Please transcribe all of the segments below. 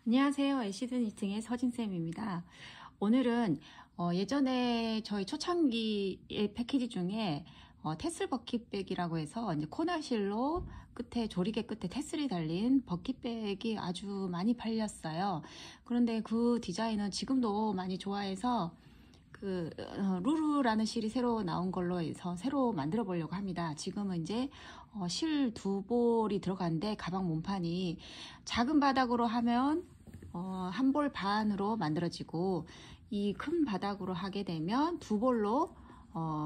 안녕하세요. 애시드 니팅의 서진쌤입니다. 오늘은 예전에 저희 초창기의 패키지 중에 테슬 버킷백이라고 해서 이제 코나실로 끝에 조리개 끝에 테슬이 달린 버킷백이 아주 많이 팔렸어요. 그런데 그 디자인은 지금도 많이 좋아해서 루루라는 실이 새로 나온 걸로 해서 새로 만들어 보려고 합니다. 지금은 이제 실 두 볼이 들어가는데 가방 몸판이 작은 바닥으로 하면 한 볼 반으로 만들어지고 이 큰 바닥으로 하게 되면 두 볼로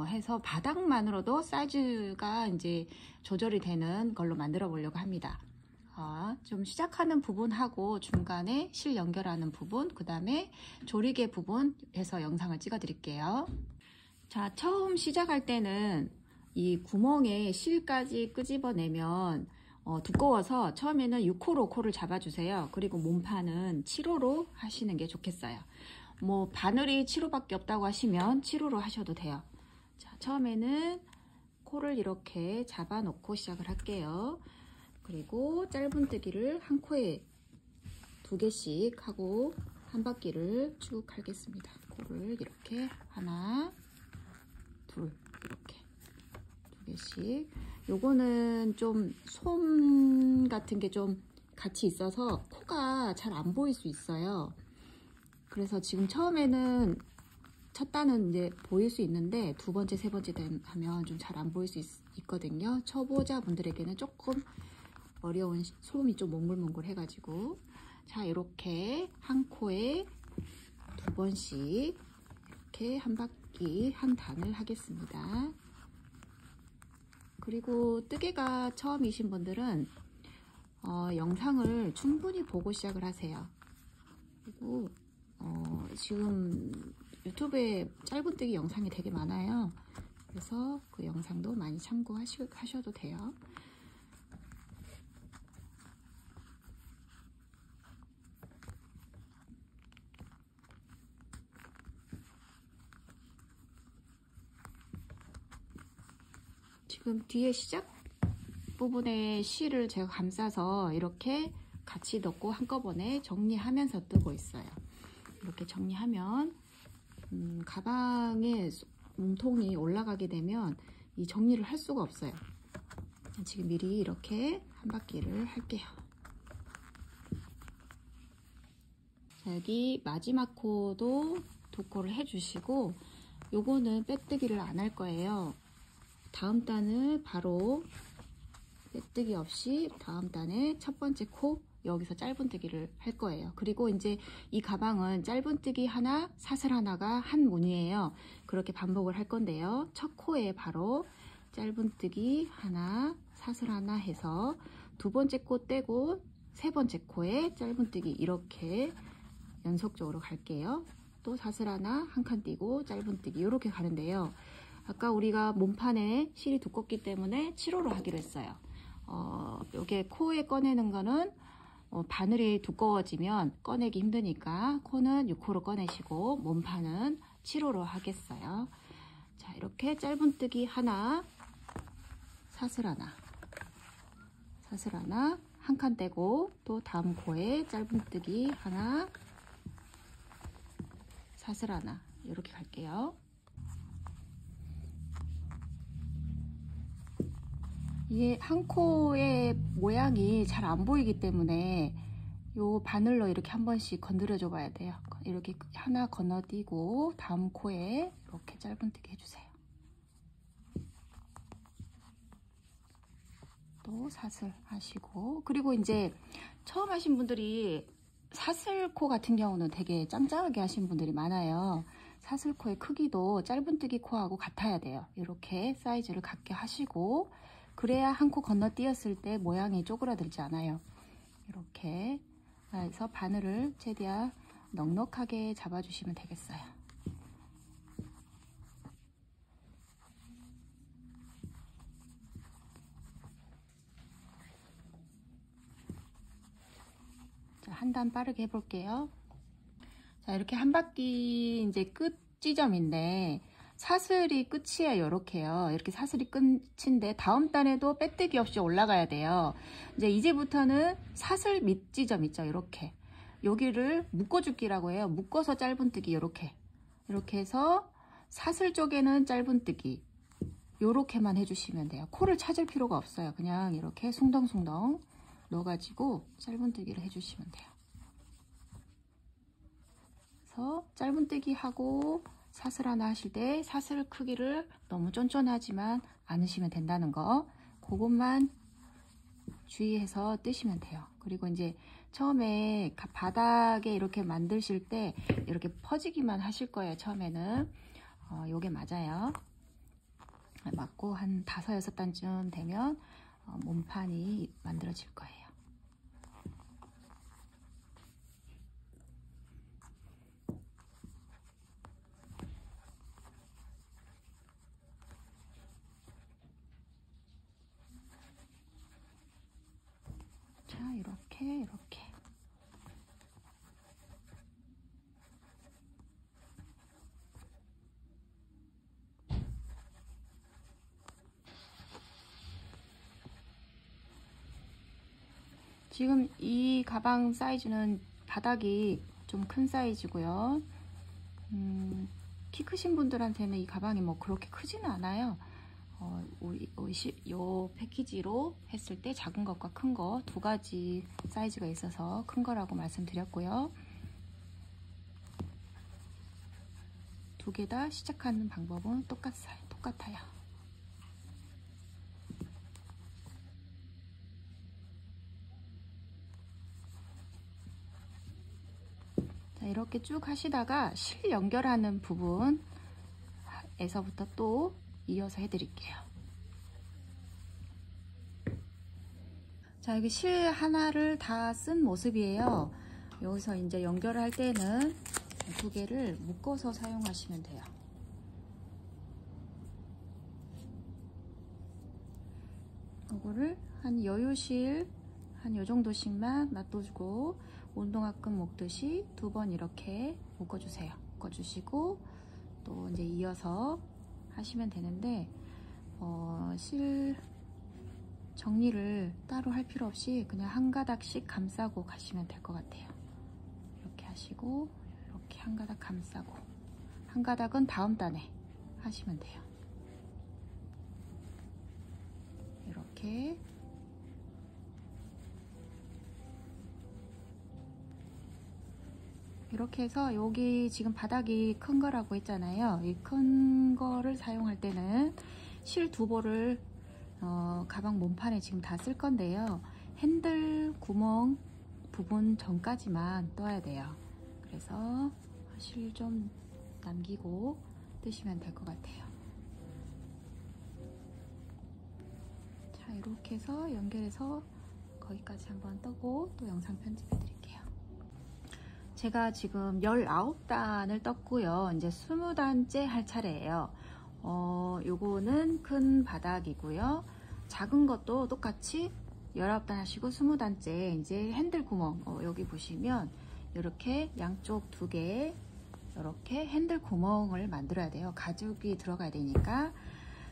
해서 바닥만으로도 사이즈가 이제 조절이 되는 걸로 만들어 보려고 합니다. 좀 시작하는 부분하고 중간에 실 연결하는 부분, 그 다음에 조리개 부분에서 영상을 찍어 드릴게요. 자, 처음 시작할 때는 이 구멍에 실까지 끄집어내면 두꺼워서 처음에는 6호로 코를 잡아주세요. 그리고 몸판은 7호로 하시는 게 좋겠어요. 뭐 바늘이 7호밖에 없다고 하시면 7호로 하셔도 돼요. 자, 처음에는 코를 이렇게 잡아 놓고 시작을 할게요. 그리고 짧은뜨기를 한 코에 2개씩 하고 한 바퀴를 쭉 갈겠습니다. 코를 이렇게 하나, 둘 이렇게 2개씩. 요거는 좀 솜 같은 게 좀 같이 있어서 코가 잘 안 보일 수 있어요. 그래서 지금 처음에는 첫 단은 이제 보일 수 있는데 두 번째, 세 번째 하면 좀 잘 안 보일 수 있거든요. 초보자 분들에게는 조금 어려운, 솜이 좀 몽글몽글 해가지고. 자, 이렇게 한 코에 2번씩 이렇게 한 바퀴 한 단을 하겠습니다. 그리고 뜨개가 처음이신 분들은 영상을 충분히 보고 시작을 하세요. 그리고 지금 유튜브에 짧은뜨기 영상이 되게 많아요. 그래서 그 영상도 많이 참고하셔도 돼요. 지금 뒤에 시작 부분에 실을 제가 감싸서 이렇게 같이 넣고 한꺼번에 정리하면서 뜨고 있어요. 이렇게 정리하면 가방에 몸통이 올라가게 되면 이 정리를 할 수가 없어요. 지금 미리 이렇게 한 바퀴를 할게요. 자, 여기 마지막 코도 2코를 해주시고, 요거는 빼뜨기를 안 할 거예요. 다음 단을 바로 빼뜨기 없이 다음 단에 첫 번째 코 여기서 짧은뜨기를 할 거예요. 그리고 이제 이 가방은 짧은뜨기 하나, 사슬 하나가 한 무늬예요. 그렇게 반복을 할 건데요. 첫 코에 바로 짧은뜨기 하나, 사슬 하나 해서 두 번째 코 떼고 세 번째 코에 짧은뜨기 이렇게 연속적으로 갈게요. 또 사슬 하나, 한 칸 띄고 짧은뜨기 이렇게 가는데요. 아까 우리가 몸판에 실이 두껍기 때문에 7호로 하기로 했어요. 요게 코에 꺼내는 거는 바늘이 두꺼워지면 꺼내기 힘드니까 코는 6호로 꺼내시고 몸판은 7호로 하겠어요. 자, 이렇게 짧은뜨기 하나, 사슬 하나, 사슬 하나, 한 칸 떼고 또 다음 코에 짧은뜨기 하나, 사슬 하나 이렇게 갈게요. 이게 한 코의 모양이 잘 안 보이기 때문에 요 바늘로 이렇게 한 번씩 건드려 줘 봐야 돼요. 이렇게 하나 건너뛰고 다음 코에 이렇게 짧은뜨기 해주세요. 또 사슬 하시고, 그리고 이제 처음 하신 분들이 사슬코 같은 경우는 되게 짱짱하게 하신 분들이 많아요. 사슬코의 크기도 짧은뜨기 코하고 같아야 돼요. 이렇게 사이즈를 같게 하시고, 그래야 한 코 건너뛰었을 때 모양이 쪼그라들지 않아요. 이렇게 해서 바늘을 최대한 넉넉하게 잡아주시면 되겠어요. 자, 한 단 빠르게 해볼게요. 자, 이렇게 한 바퀴 이제 끝 지점인데 사슬이 끝이에요. 이렇게요. 이렇게 사슬이 끝인데 다음 단에도 빼뜨기 없이 올라가야 돼요. 이제부터는 사슬 밑 지점 있죠. 이렇게 여기를 묶어주기라고 해요. 묶어서 짧은뜨기 이렇게 해서 사슬 쪽에는 짧은뜨기 요렇게만 해주시면 돼요. 코를 찾을 필요가 없어요. 그냥 이렇게 숭덩숭덩 넣어가지고 짧은뜨기를 해주시면 돼요. 그래서 짧은뜨기 하고 사슬 하나 하실 때 사슬 크기를 너무 쫀쫀하지만 않으시면 된다는 거, 그것만 주의해서 뜨시면 돼요. 그리고 이제 처음에 바닥에 이렇게 만드실 때 이렇게 퍼지기만 하실 거예요. 처음에는 요게 맞아요. 맞고 한 5-6단쯤 되면 몸판이 만들어질 거예요. 자, 이렇게 지금 이 가방 사이즈는 바닥이 좀 큰 사이즈고요. 키 크신 분들한테는 이 가방이 뭐 그렇게 크지는 않아요. 요 패키지로 했을 때 작은 것과 큰 거 두 가지 사이즈가 있어서 큰 거라고 말씀드렸고요. 두 개 다 시작하는 방법은 똑같아요. 자, 이렇게 쭉 하시다가 실 연결하는 부분에서부터 또 이어서 해드릴게요. 자, 여기 실 하나를 다 쓴 모습이에요. 여기서 이제 연결을 할 때는 두 개를 묶어서 사용하시면 돼요. 이거를 한 여유실 한 요 정도씩만 놔둬주고 운동화끈 묶듯이 2번 이렇게 묶어주세요. 묶어주시고 또 이제 이어서 하시면 되는데 실 정리를 따로 할 필요 없이 그냥 한 가닥씩 감싸고 가시면 될 것 같아요. 이렇게 하시고 이렇게 한 가닥 감싸고, 한 가닥은 다음 단에 하시면 돼요. 이렇게 해서 여기 지금 바닥이 큰 거라고 했잖아요. 이 큰 거를 사용할 때는 실 2볼을 가방 몸판에 지금 다 쓸 건데요. 핸들 구멍 부분 전까지만 떠야 돼요. 그래서 실 좀 남기고 뜨시면 될 것 같아요. 자, 이렇게 해서 연결해서 거기까지 한번 뜨고 또 영상 편집해 드릴게요. 제가 지금 19단을 떴고요. 이제 20단째 할 차례예요. 요거는 큰 바닥이고요. 작은 것도 똑같이 19단 하시고 20단째 이제 핸들 구멍, 여기 보시면 이렇게 양쪽 2개 이렇게 핸들 구멍을 만들어야 돼요. 가죽이 들어가야 되니까.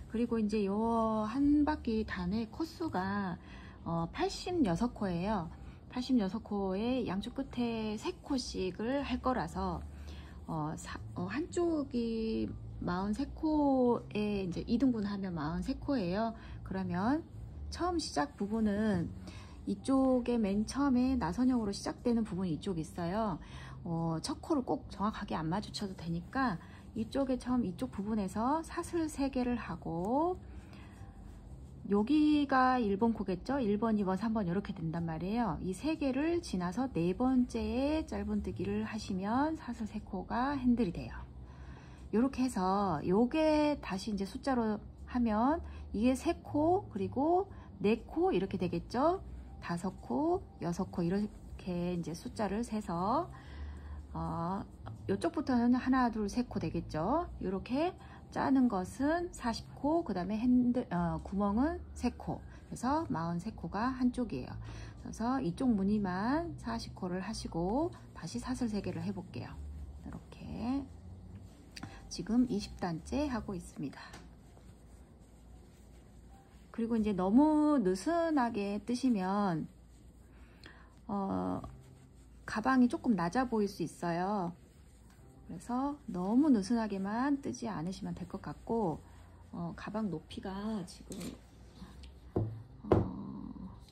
그리고 이제 요 한 바퀴 단의 코수가 86코예요. 86코에 양쪽 끝에 3코씩을 할 거라서 한쪽이 43코에 이제 2등분 하면 43코예요. 그러면 처음 시작 부분은 이쪽에 맨 처음에 나선형으로 시작되는 부분이 이쪽 있어요. 첫 코를 꼭 정확하게 안 마주쳐도 되니까 이쪽 부분에서 사슬 3개를 하고, 여기가 1번 코겠죠? 1번, 2번, 3번 이렇게 된단 말이에요. 이 3개를 지나서 4번째에 짧은뜨기를 하시면 사슬 3코가 핸들이 돼요. 이렇게 해서 요게 다시 이제 숫자로 하면 이게 3코 그리고 4코 이렇게 되겠죠? 5코, 6코 이렇게 이제 숫자를 세서 이쪽부터는 하나, 둘, 3코 되겠죠? 이렇게 짜는 것은 40코, 그 다음에 구멍은 3코, 그래서 43코가 한쪽이에요. 그래서 이쪽 무늬만 40코를 하시고 다시 사슬 3개를 해볼게요. 이렇게 지금 20단째 하고 있습니다. 그리고 이제 너무 느슨하게 뜨시면 가방이 조금 낮아 보일 수 있어요. 그래서 너무 느슨하게만 뜨지 않으시면 될 것 같고, 가방 높이가 지금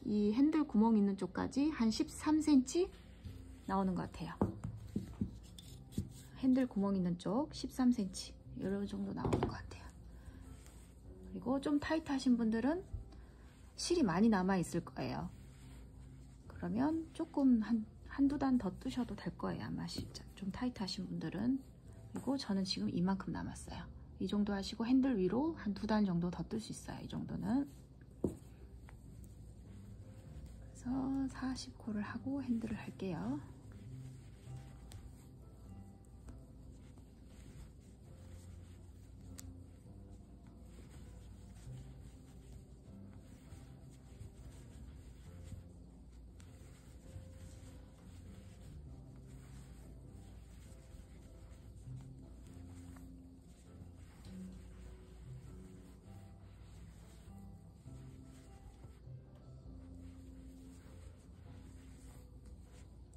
이 핸들 구멍 있는 쪽까지 한 13cm 나오는 것 같아요. 핸들 구멍 있는 쪽 13cm 이런 정도 나오는 것 같아요. 그리고 좀 타이트하신 분들은 실이 많이 남아 있을 거예요. 그러면 조금 한두 단 더 뜨셔도 될 거예요. 아마 좀 타이트하신 분들은. 그리고 저는 지금 이만큼 남았어요. 이 정도 하시고 핸들 위로 한 두 단 정도 더 뜰 수 있어요. 이 정도는. 그래서 40코를 하고 핸들을 할게요.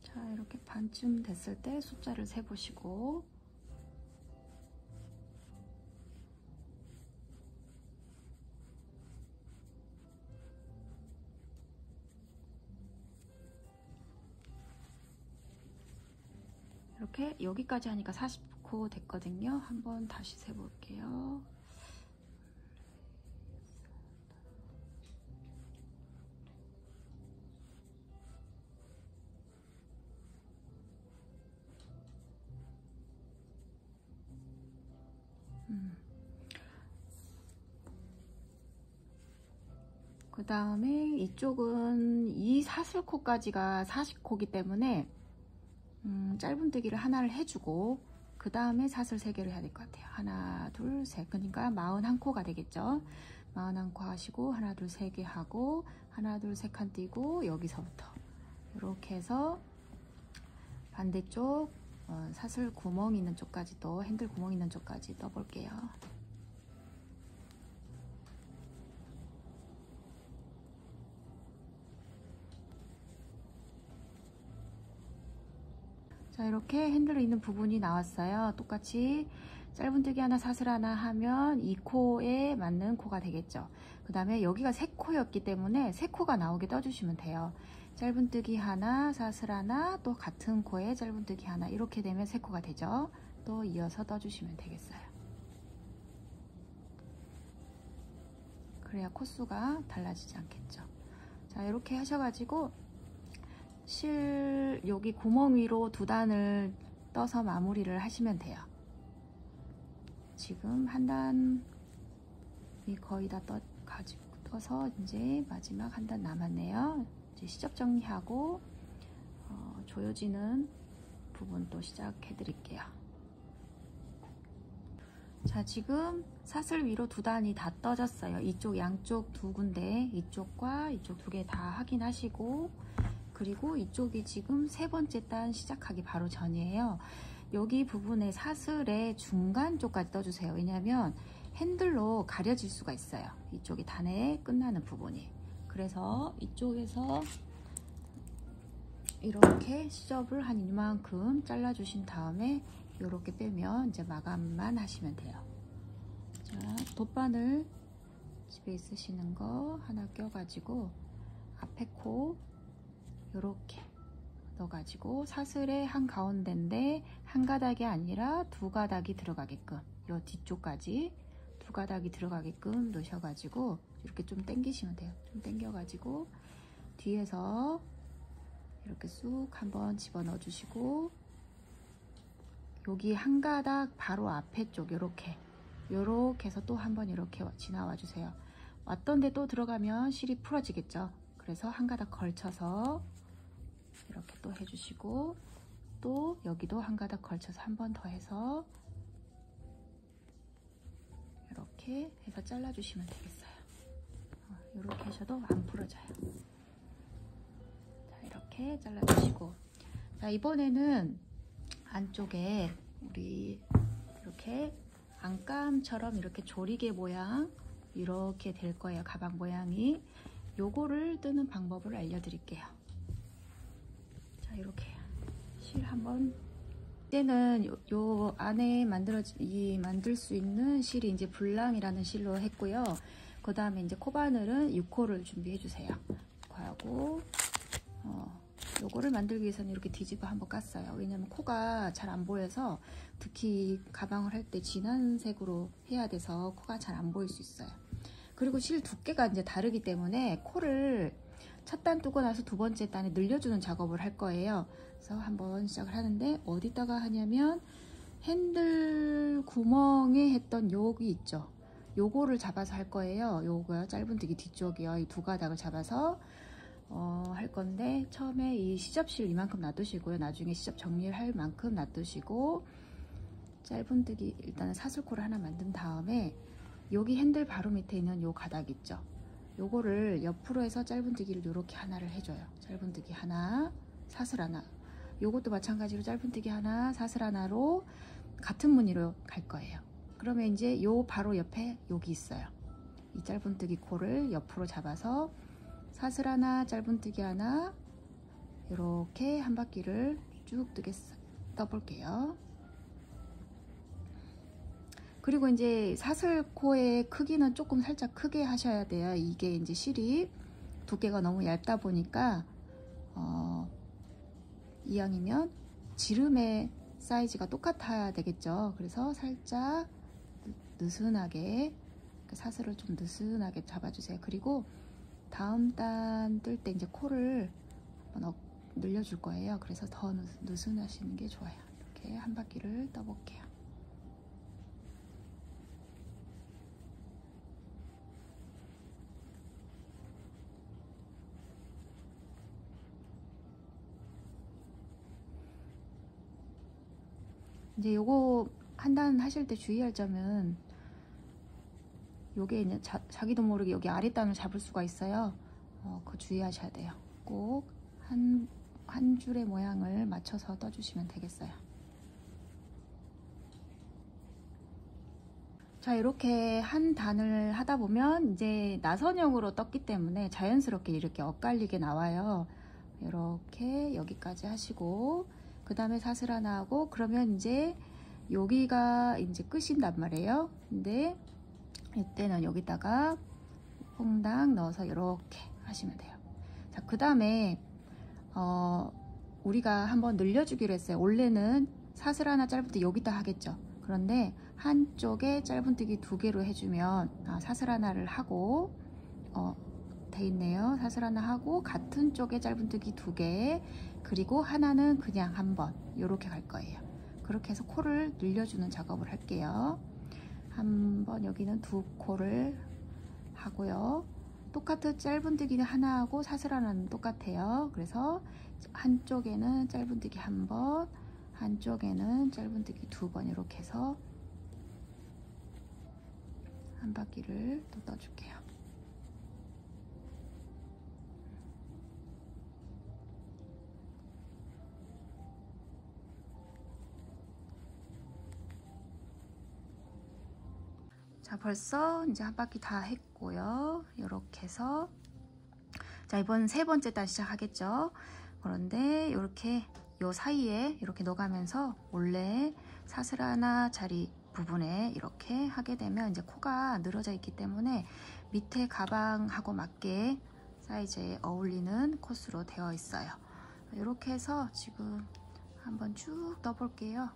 자, 이렇게 반쯤 됐을 때 숫자를 세보시고, 이렇게 여기까지 하니까 40코 됐거든요. 한번 다시 세볼게요. 그 다음에 이쪽은 이 사슬코까지가 40코기 때문에 짧은뜨기를 하나를 해주고 그 다음에 사슬 3개를 해야 될 것 같아요. 하나, 둘, 셋. 그러니까 41코가 되겠죠. 41코 하시고 하나, 둘, 3개 하고 하나, 둘, 3칸 띄고 여기서부터 이렇게 해서 반대쪽 사슬 구멍 있는 쪽까지 또 핸들 구멍 있는 쪽까지 떠볼게요. 자, 이렇게 핸들 있는 부분이 나왔어요. 똑같이 짧은뜨기 하나 사슬 하나 하면 2코에 맞는 코가 되겠죠. 그 다음에 여기가 3코였기 때문에 3코가 나오게 떠주시면 돼요. 짧은뜨기 하나 사슬 하나 또 같은 코에 짧은뜨기 하나 이렇게 되면 3코가 되죠. 또 이어서 떠주시면 되겠어요. 그래야 코수가 달라지지 않겠죠. 자, 이렇게 하셔가지고 실 여기 구멍 위로 2단을 떠서 마무리를 하시면 돼요. 지금 한 단이 거의 다 떠서 이제 마지막 한 단 남았네요. 이제 시접 정리하고 조여지는 부분 또 시작해 드릴게요. 자, 지금 사슬 위로 2단이 다 떠졌어요. 이쪽 양쪽 2군데, 이쪽과 이쪽 2개 다 확인하시고, 그리고 이쪽이 지금 3번째 단 시작하기 바로 전이에요. 여기 부분에 사슬의 중간 쪽까지 떠주세요. 왜냐하면 핸들로 가려질 수가 있어요. 이쪽이 단에 끝나는 부분이. 그래서 이쪽에서 이렇게 시접을 한 이만큼 잘라주신 다음에 이렇게 빼면 이제 마감만 하시면 돼요. 자, 돗바늘 집에 있으시는 거 하나 껴가지고 앞에 코 이렇게 넣어가지고 사슬의 한 가운데인데 한 가닥이 아니라 2가닥이 들어가게끔 이 뒤쪽까지 2가닥이 들어가게끔 넣으셔가지고 이렇게 좀 당기시면 돼요. 좀 당겨가지고 뒤에서 이렇게 쑥 한번 집어넣어 주시고 여기 한 가닥 바로 앞에 쪽 이렇게 해서 또 한번 이렇게 지나와 주세요. 왔던데 또 들어가면 실이 풀어지겠죠. 그래서 한 가닥 걸쳐서 이렇게 또 해주시고 또 여기도 한 가닥 걸쳐서 한 번 더 해서 이렇게 해서 잘라주시면 되겠어요. 이렇게 하셔도 안 풀어져요. 자, 이렇게 잘라주시고 자, 이번에는 안쪽에 우리 이렇게 안감처럼 이렇게 조리개 모양 이렇게 될 거예요. 가방 모양이. 요거를 뜨는 방법을 알려드릴게요. 자, 이렇게 실 한번 이때는 요 안에 만들 수 있는 실이 이제 불랑이라는 실로 했고요. 그 다음에 이제 코바늘은 6호를 준비해 주세요. 하고 요거를 만들기 위해서는 이렇게 뒤집어 한번 깠어요. 왜냐면 코가 잘 안 보여서, 특히 가방을 할 때 진한 색으로 해야 돼서 코가 잘 안 보일 수 있어요. 그리고 실 두께가 이제 다르기 때문에 코를 첫 단 뜨고 나서 두 번째 단에 늘려주는 작업을 할 거예요. 그래서 한번 시작을 하는데, 어디다가 하냐면 핸들 구멍에 했던 여기 있죠. 요거를 잡아서 할 거예요. 요거요, 짧은뜨기 뒤쪽이요. 이 두 가닥을 잡아서 할 건데, 처음에 이 시접실 이만큼 놔두시고요. 나중에 시접 정리를 할 만큼 놔두시고, 짧은뜨기 일단은 사슬코를 하나 만든 다음에 여기 핸들 바로 밑에 있는 요 가닥 있죠. 요거를 옆으로 해서 짧은뜨기를 요렇게 하나를 해줘요. 짧은뜨기 하나, 사슬 하나. 요것도 마찬가지로 짧은뜨기 하나, 사슬 하나로 같은 무늬로 갈 거예요. 그러면 이제 요 바로 옆에 여기 있어요. 이 짧은뜨기 코를 옆으로 잡아서 사슬 하나, 짧은뜨기 하나, 이렇게 한 바퀴를 쭉 떠볼게요. 그리고 이제 사슬코의 크기는 조금 살짝 크게 하셔야 돼요. 이게 이제 실이 두께가 너무 얇다 보니까 이왕이면 지름의 사이즈가 똑같아야 되겠죠. 그래서 살짝 느슨하게 사슬을 좀 느슨하게 잡아주세요. 그리고 다음 단 뜰 때 이제 코를 한번 늘려줄 거예요. 그래서 더 느슨하시는 게 좋아요. 이렇게 한 바퀴를 떠볼게요. 이제 요거 한 단 하실 때 주의할 점은, 요게 이제 자기도 모르게 여기 아랫단을 잡을 수가 있어요. 그거 주의하셔야 돼요. 꼭 한 줄의 모양을 맞춰서 떠주시면 되겠어요. 자, 이렇게 한 단을 하다 보면 이제 나선형으로 떴기 때문에 자연스럽게 이렇게 엇갈리게 나와요. 이렇게 여기까지 하시고, 그 다음에 사슬 하나 하고, 그러면 이제 여기가 이제 끝인단 말이에요. 근데 이때는 여기다가 퐁당 넣어서 이렇게 하시면 돼요. 자, 그 다음에 우리가 한번 늘려주기로 했어요. 원래는 사슬 하나 짧은뜨기 여기다 하겠죠. 그런데 한쪽에 짧은뜨기 2개로 해주면, 사슬 하나를 하고 돼 있네요. 사슬 하나 하고 같은 쪽에 짧은뜨기 2개, 그리고 하나는 그냥 한번 이렇게 갈 거예요. 그렇게 해서 코를 늘려주는 작업을 할게요. 한번 여기는 2코를 하고요. 똑같은 짧은뜨기는 하나 하고 사슬 하나는 똑같아요. 그래서 한쪽에는 짧은뜨기 1번, 한쪽에는 짧은뜨기 2번, 이렇게 해서 한 바퀴를 또 떠줄게요. 자, 벌써 이제 한 바퀴 다 했고요. 이렇게 해서, 자, 이번 세 번째 단 시작하겠죠. 그런데 이렇게 요 사이에 이렇게 넣어가면서 원래 사슬 하나 자리 부분에 이렇게 하게 되면 이제 코가 늘어져 있기 때문에 밑에 가방하고 맞게 사이즈에 어울리는 코스로 되어 있어요. 이렇게 해서 지금 한번 쭉 떠볼게요.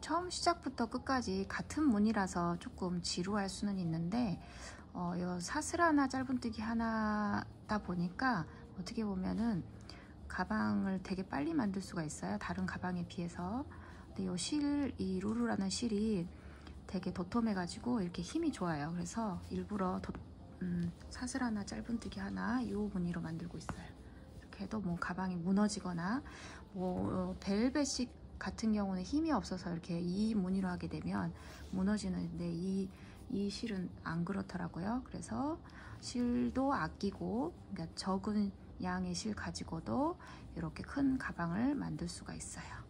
처음 시작부터 끝까지 같은 무늬라서 조금 지루할 수는 있는데, 요 사슬 하나 짧은뜨기 하나다 보니까 어떻게 보면은 가방을 되게 빨리 만들 수가 있어요. 다른 가방에 비해서. 근데 요 이 루루라는 실이 되게 도톰해가지고 이렇게 힘이 좋아요. 그래서 일부러 사슬 하나 짧은뜨기 하나 이 무늬로 만들고 있어요. 이렇게 해도 뭐 가방이 무너지거나, 뭐 벨벳식 같은 경우는 힘이 없어서 이렇게 이 무늬로 하게 되면 무너지는데, 이 실은 안 그렇더라고요. 그래서 실도 아끼고, 그러니까 적은 양의 실 가지고도 이렇게 큰 가방을 만들 수가 있어요.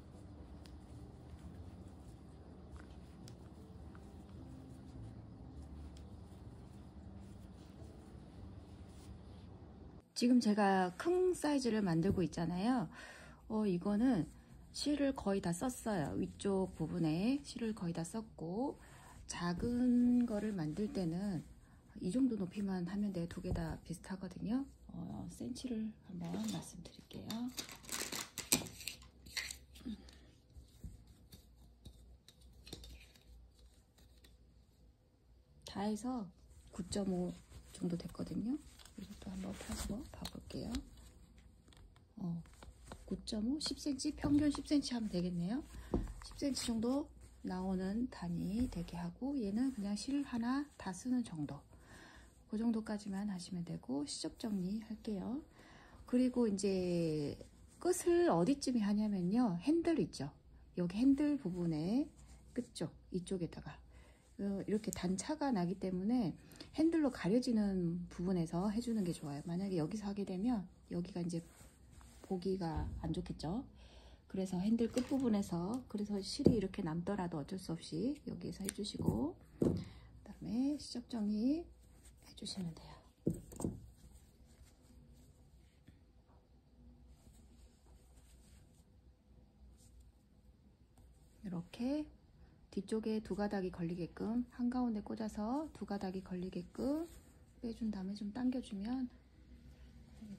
지금 제가 큰 사이즈를 만들고 있잖아요. 이거는 실을 거의 다 썼어요. 위쪽 부분에 실을 거의 다 썼고, 작은 거를 만들 때는 이 정도 높이만 하면 돼요. 두 개 다 비슷하거든요. 센치를 한번 말씀드릴게요. 다 해서 9.5 정도 됐거든요. 이것도 한번 펴서 봐볼게요. 9.5, 10cm, 평균 10cm 하면 되겠네요. 10cm 정도 나오는 단위 되게 하고, 얘는 그냥 실 하나 다 쓰는 정도. 그 정도까지만 하시면 되고, 시접 정리 할게요. 그리고 이제 끝을 어디쯤에 하냐면요. 핸들 있죠. 여기 핸들 부분에 끝쪽, 이쪽에다가 이렇게 단차가 나기 때문에 핸들로 가려지는 부분에서 해주는 게 좋아요. 만약에 여기서 하게 되면 여기가 이제 보기가 안 좋겠죠. 그래서 핸들 끝부분에서, 그래서 실이 이렇게 남더라도 어쩔 수 없이 여기에서 해주시고, 그 다음에 시접 정리 해주시면 돼요. 이렇게 뒤쪽에 두 가닥이 걸리게끔 한가운데 꽂아서 두 가닥이 걸리게끔 빼준 다음에 좀 당겨주면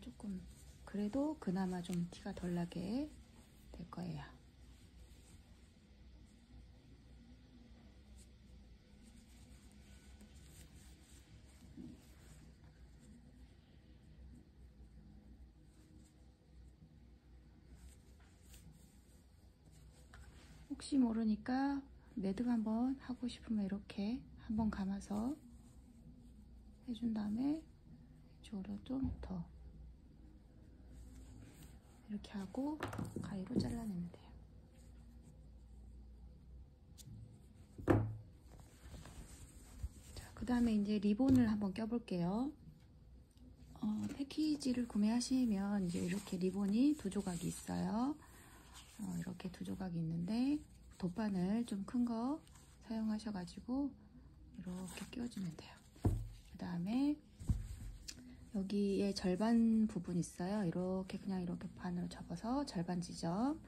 조금 그래도 그나마 좀 티가 덜 나게 될 거예요. 혹시 모르니까 매듭 한번 하고 싶으면 이렇게 한번 감아서 해준 다음에 이쪽으로 좀 더 이렇게 하고 가위로 잘라내면 돼요. 자, 그 다음에 이제 리본을 한번 껴볼게요. 패키지를 구매하시면 이제 이렇게 리본이 두 조각이 있어요. 이렇게 두 조각이 있는데 돗바늘 좀 큰 거 사용하셔가지고 이렇게 끼워주면 돼요. 그 다음에 여기에 절반 부분 있어요. 이렇게 그냥 이렇게 반으로 접어서 절반 지점.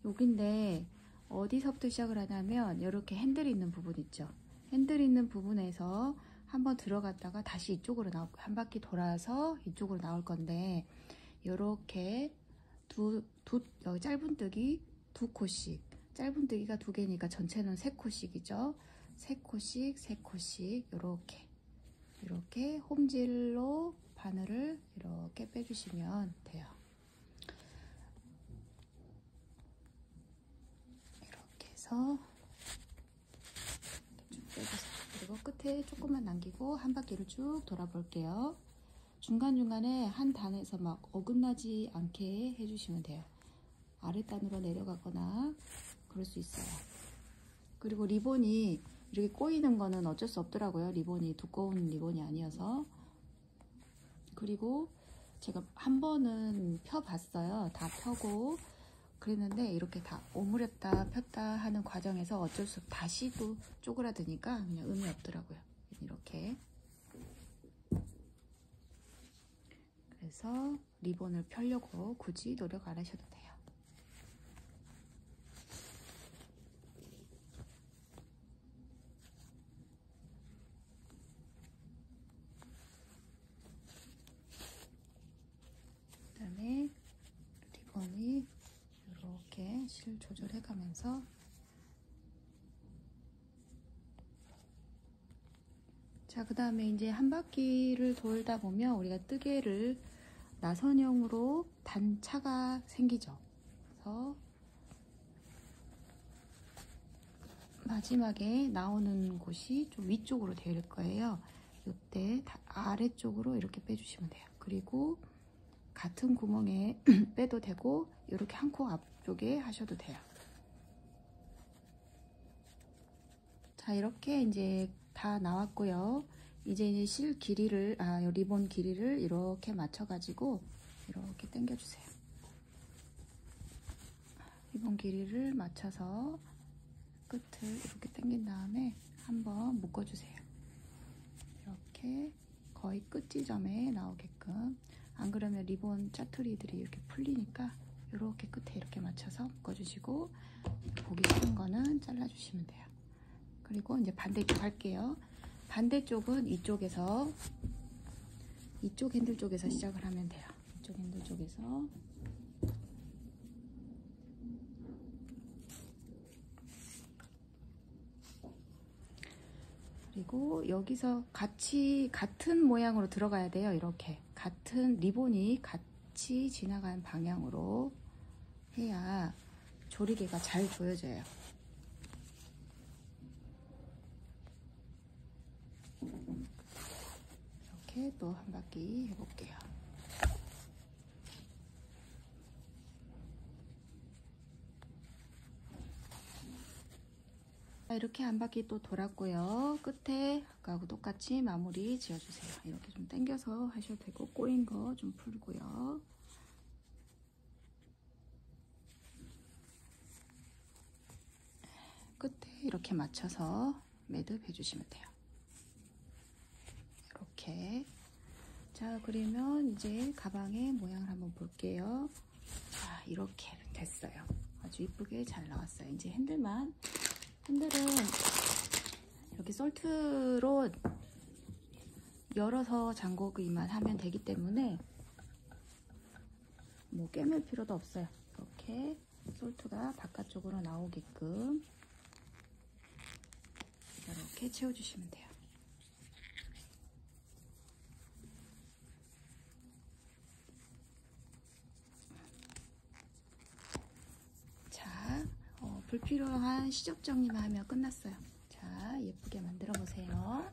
여긴데 어디서부터 시작을 하냐면 이렇게 핸들 있는 부분 있죠. 핸들 있는 부분에서 한번 들어갔다가 다시 이쪽으로 나오고 한 바퀴 돌아서 이쪽으로 나올 건데, 이렇게 여기 짧은뜨기 두 코씩, 짧은뜨기가 두 개니까 전체는 세 코씩이죠. 세 코씩, 세 코씩 이렇게 홈질로 바늘을 이렇게 빼주시면 돼요. 이렇게 해서 쭉 빼주세요. 그리고 끝에 조금만 남기고 한 바퀴를 쭉 돌아볼게요. 중간중간에 한 단에서 막 어긋나지 않게 해주시면 돼요. 아랫단으로 내려가거나 그럴 수 있어요. 그리고 리본이 이렇게 꼬이는 거는 어쩔 수 없더라고요. 리본이 두꺼운 리본이 아니어서. 그리고 제가 한 번은 펴봤어요. 다 펴고 그랬는데 이렇게 다 오므렸다 폈다 하는 과정에서 어쩔 수 없이 다시 또 쪼그라드니까 그냥 의미 없더라고요. 이렇게. 그래서 리본을 펴려고 굳이 노력 안 하셔도 돼요. 그 다음에 리본이 이렇게 실 조절해 가면서 자, 그 다음에 이제 한 바퀴를 돌다 보면 우리가 뜨개를 나선형으로 단차가 생기죠. 그래서 마지막에 나오는 곳이 좀 위쪽으로 되어 있을 거예요. 이때 아래쪽으로 이렇게 빼주시면 돼요. 그리고 같은 구멍에 빼도 되고 이렇게 한 코 앞쪽에 하셔도 돼요. 자, 이렇게 이제 다 나왔고요. 이제 실 길이를, 요 리본 길이를 이렇게 맞춰가지고 이렇게 당겨주세요. 리본 길이를 맞춰서 끝을 이렇게 당긴 다음에 한번 묶어주세요. 이렇게 거의 끝 지점에 나오게끔. 안 그러면 리본 짜투리들이 이렇게 풀리니까 이렇게 끝에 이렇게 맞춰서 묶어주시고, 보기 싫은 거는 잘라주시면 돼요. 그리고 이제 반대쪽 할게요. 반대쪽은 이쪽 핸들 쪽에서 시작을 하면 돼요. 이쪽 핸들 쪽에서. 그리고 여기서 같은 모양으로 들어가야 돼요. 이렇게 같은 리본이 같이 지나가는 방향으로 해야 조리개가 잘 조여져요. 이렇게 또 한 바퀴 해볼게요. 이렇게 한 바퀴 또 돌았고요. 끝에 아까하고 똑같이 마무리 지어주세요. 이렇게 좀 당겨서 하셔도 되고, 꼬인 거 좀 풀고요. 끝에 이렇게 맞춰서 매듭 해주시면 돼요. 이렇게. 자, 그러면 이제 가방의 모양을 한번 볼게요. 자, 이렇게 됐어요. 아주 이쁘게 잘 나왔어요. 이제 핸들은 이렇게 솔트로 열어서 잠그기만 하면 되기 때문에 뭐 꿰맬 필요도 없어요. 이렇게 솔트가 바깥쪽으로 나오게끔 이렇게 채워주시면 돼요. 자, 불필요한 시접 정리만 하면 끝났어요. 자, 예쁘게 만들어 보세요.